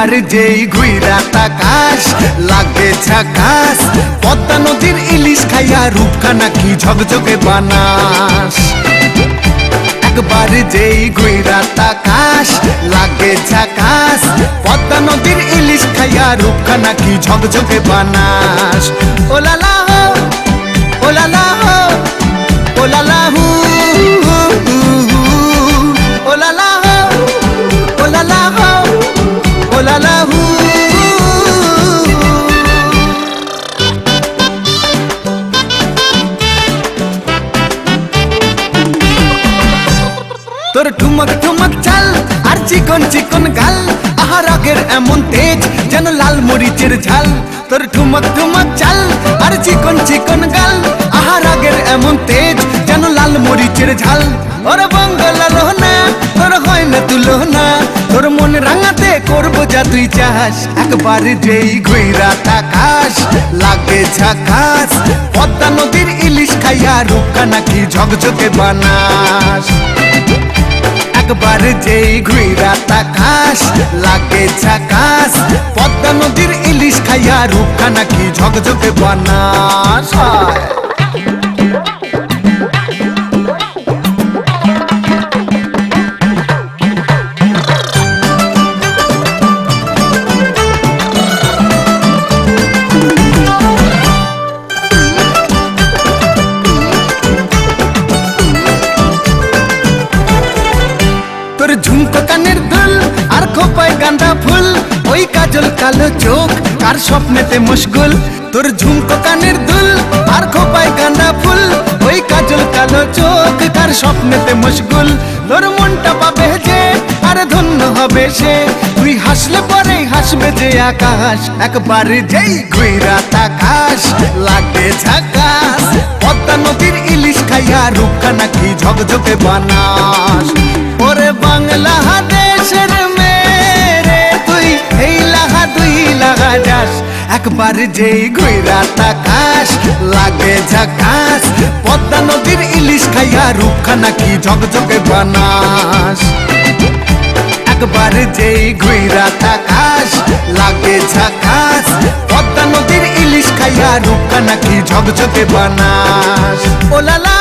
একবার যেই ঘুইরা তাকাস লাগে ঝাকাস, পদ্মা নদীর ইলিশ খাইয়া রূপখানা কি ঝকঝকে বানাস। একবার যেই ঘুইরা তাকাস লাগে ঝাকাস, পদ্মা নদীর ইলিশ খাইয়া রূপখানা কি ঝকঝকে বানাস। ওলালা হো ওলালা হো ওলালা হু ওলালা হো ওলালা হো ওলালা হু। তোর ঠুমক ঠুমক চাল আর চিকন চিকন গাল, আহার আগের এমন তেজ যেন লাল মরিচের ঝাল। তোর ঠুমক ঠুমক চাল আর চিকন চিকন গাল, আহার আগের এমন তেজ যেন লাল মরিচের ঝাল। ওর বঙ্গলালো না তোর হয় না তুলো না, তোর মন রাঙাতে করবো যা তুই চাস। একবার যেই ঘুইরা তাকাস লাগে ঝাকাস, পদ্মা নদীর ইলিশ খাইয়া রূপখানা কি ঝকঝকে বানাস। একবার যেই ঘুইরা তাকাস লাগে ঝাকাস, পদ্মা নদীর ইলিশ খাইয়া রূপখানা কি ঝকঝকে বানাস। তোর ঝুমকো কানের দুল আর খোপায় গাঁদা ফুল, ওই কাজল কালো চোখ কার স্বপ্নেতে মশগুল। তোর ঝুমকো কানের দুল আর খোপায় গাঁদা ফুল, ওই কাজল কালো চোখ কার স্বপ্নেতে মশগুল। তোর মনটা পাবে যে আর ধন্য হবে সে, তুই হাসলে পরে হাসবে যে আকাশ। একবার যেই ঘুইরা তাকাস লাগে ঝাকাস, পদ্মা নদীর ইলিশ খাইয়া রূপখানা কি ঝকঝকে বানাস। ওরে বাংলাদেশের মেরে তুই এই লাগা দুই লাগা যাস। একবার যেই ঘুইরা তাকাস লাগে ঝাকাস, পদ্মা নদীর ইলিশ খাইয়া রূপখানা কি ঝকঝকে বানাস। একবার যেই ঘুইরা তাকাস লাগে ঝাকাস, পদ্মা নদীর ইলিশ খাইয়া রূপখানা কি ঝকঝকে বানাস। ওলালা